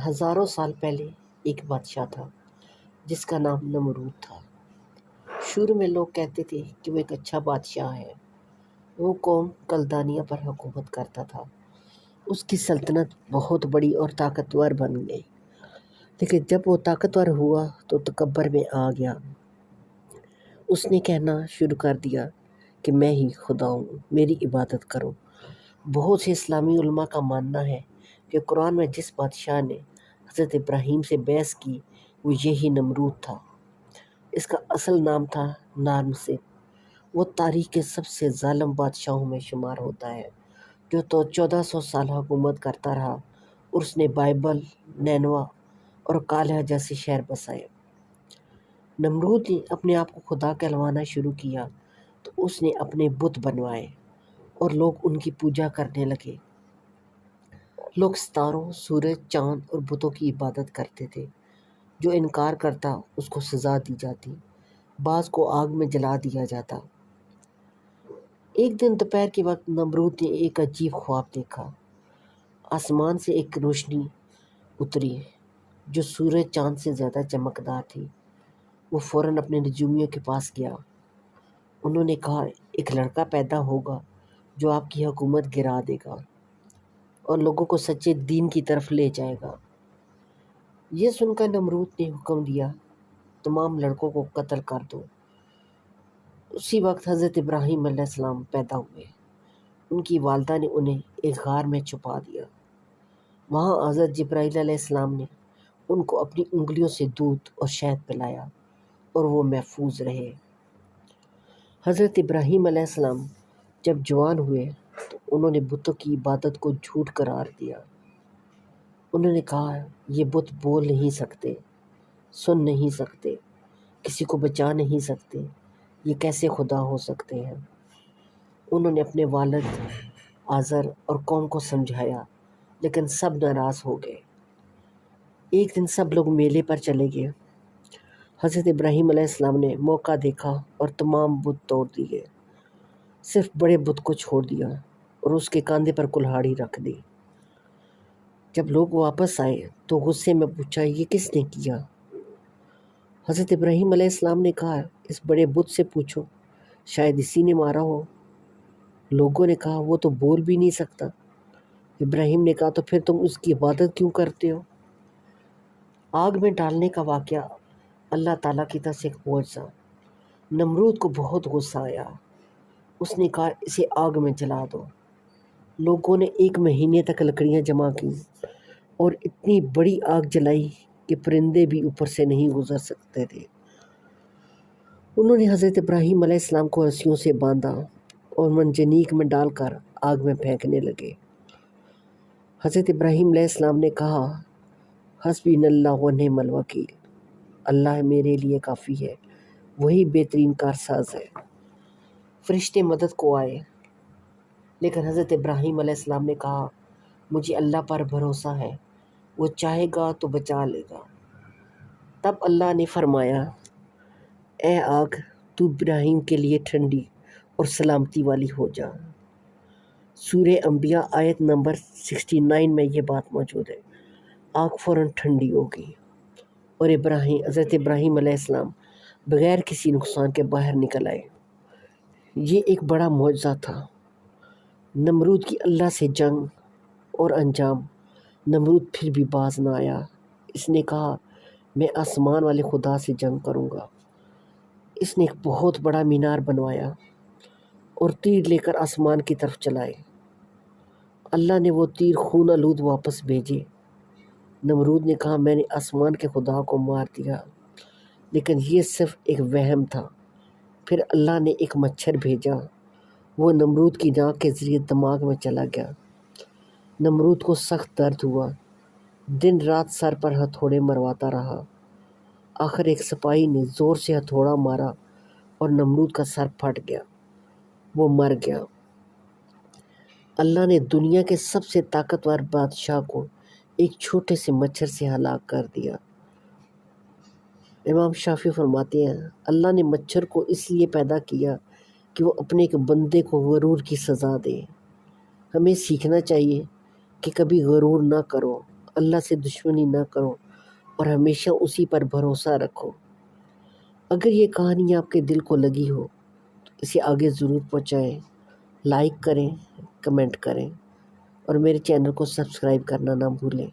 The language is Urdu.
ہزاروں سال پہلے ایک بادشاہ تھا جس کا نام نمرود تھا۔ شروع میں لوگ کہتے تھے کہ وہ ایک اچھا بادشاہ ہے۔ وہ قوم کلدانیہ پر حکومت کرتا تھا۔ اس کی سلطنت بہت بڑی اور طاقتور بن گئی، لیکن جب وہ طاقتور ہوا تو تکبر میں آ گیا۔ اس نے کہنا شروع کر دیا کہ میں ہی خدا ہوں، میری عبادت کرو۔ بہت سے اسلامی علماء کا ماننا ہے کہ قرآن میں جس بادشاہ نے حضرت ابراہیم سے بحث کی وہ یہی نمرود تھا۔ اس کا اصل نام تھا نارمسد۔ وہ تاریخ کے سب سے ظالم بادشاہوں میں شمار ہوتا ہے، جو تو 1400 سال حکومت کرتا رہا، اور اس نے بائبل، نینوا اور کالہ جیسے شہر بسائے۔ نمرود نے اپنے آپ کو خدا کہلوانا شروع کیا تو اس نے اپنے بت بنوائے اور لوگ ان کی پوجا کرنے لگے۔ لوگ ستاروں، سورج، چاند اور بتوں کی عبادت کرتے تھے۔ جو انکار کرتا اس کو سزا دی جاتی، بعض کو آگ میں جلا دیا جاتا۔ ایک دن دوپہر کے وقت نمرود نے ایک عجیب خواب دیکھا۔ آسمان سے ایک روشنی اتری جو سورج چاند سے زیادہ چمکدار تھی۔ وہ فوراً اپنے نجومیوں کے پاس گیا۔ انہوں نے کہا ایک لڑکا پیدا ہوگا جو آپ کی حکومت گرا دے گا اور لوگوں کو سچے دین کی طرف لے جائے گا۔ یہ سن کر نمرود نے حکم دیا تمام لڑکوں کو قتل کر دو۔ اسی وقت حضرت ابراہیم علیہ السلام پیدا ہوئے۔ ان کی والدہ نے انہیں ایک غار میں چھپا دیا۔ وہاں حضرت جبرائیل علیہ السلام نے ان کو اپنی انگلیوں سے دودھ اور شہد پلایا اور وہ محفوظ رہے۔ حضرت ابراہیم علیہ السلام جب جوان ہوئے تو انہوں نے بتوں کی عبادت کو جھوٹ قرار دیا۔ انہوں نے کہا یہ بت بول نہیں سکتے، سن نہیں سکتے، کسی کو بچا نہیں سکتے، یہ کیسے خدا ہو سکتے ہیں؟ انہوں نے اپنے والد آزر اور قوم کو سمجھایا، لیکن سب ناراض ہو گئے۔ ایک دن سب لوگ میلے پر چلے گئے۔ حضرت ابراہیم علیہ السلام نے موقع دیکھا اور تمام بت توڑ دیے، صرف بڑے بت کو چھوڑ دیا اور اس کے کاندھے پر کلہاڑی رکھ دی۔ جب لوگ واپس آئے تو غصے میں پوچھا یہ کس نے کیا؟ حضرت ابراہیم علیہ السلام نے کہا اس بڑے بت سے پوچھو، شاید اسی نے مارا ہو۔ لوگوں نے کہا وہ تو بول بھی نہیں سکتا۔ ابراہیم نے کہا تو پھر تم اس کی عبادت کیوں کرتے ہو؟ آگ میں ڈالنے کا واقعہ اللہ تعالیٰ کی طرف سے ایک معجزہ۔ نمرود کو بہت غصہ آیا۔ اس نے کہا اسے آگ میں جلا دو۔ لوگوں نے 1 مہینے تک لکڑیاں جمع کی اور اتنی بڑی آگ جلائی کہ پرندے بھی اوپر سے نہیں گزر سکتے تھے۔ انہوں نے حضرت ابراہیم علیہ السلام کو رسیوں سے باندھا اور منجنیق میں ڈال کر آگ میں پھینکنے لگے۔ حضرت ابراہیم علیہ السلام نے کہا حسبی اللہ و نعم الوکیل، اللہ میرے لیے کافی ہے، وہی بہترین کارساز ہے۔ فرشتے مدد کو آئے، لیکن حضرت ابراہیم علیہ السلام نے کہا مجھے اللہ پر بھروسہ ہے، وہ چاہے گا تو بچا لے گا۔ تب اللہ نے فرمایا اے آگ تو ابراہیم کے لیے ٹھنڈی اور سلامتی والی ہو جا۔ سورہ انبیاء آیت نمبر 69 میں یہ بات موجود ہے۔ آگ فوراً ٹھنڈی ہو گئی اور حضرت ابراہیم علیہ السلام بغیر کسی نقصان کے باہر نکل آئے۔ یہ ایک بڑا معجزہ تھا۔ نمرود کی اللہ سے جنگ اور انجام۔ نمرود پھر بھی باز نہ آیا۔ اس نے کہا میں آسمان والے خدا سے جنگ کروں گا۔ اس نے ایک بہت بڑا مینار بنوایا اور تیر لے کر آسمان کی طرف چلائے۔ اللہ نے وہ تیر خون آلود واپس بھیجے۔ نمرود نے کہا میں نے آسمان کے خدا کو مار دیا، لیکن یہ صرف ایک وہم تھا۔ پھر اللہ نے ایک مچھر بھیجا، وہ نمرود کی ناک کے ذریعے دماغ میں چلا گیا۔ نمرود کو سخت درد ہوا، دن رات سر پر ہتھوڑے مرواتا رہا۔ آخر ایک سپاہی نے زور سے ہتھوڑا مارا اور نمرود کا سر پھٹ گیا، وہ مر گیا۔ اللہ نے دنیا کے سب سے طاقتور بادشاہ کو ایک چھوٹے سے مچھر سے ہلاک کر دیا۔ امام شافعی فرماتے ہیں اللہ نے مچھر کو اس لیے پیدا کیا کہ وہ اپنے ایک بندے کو غرور کی سزا دے۔ ہمیں سیکھنا چاہیے کہ کبھی غرور نہ کرو، اللہ سے دشمنی نہ کرو اور ہمیشہ اسی پر بھروسہ رکھو۔ اگر یہ کہانی آپ کے دل کو لگی ہو تو اسے آگے ضرور پہنچائیں، لائک کریں، کمنٹ کریں اور میرے چینل کو سبسکرائب کرنا نہ بھولیں۔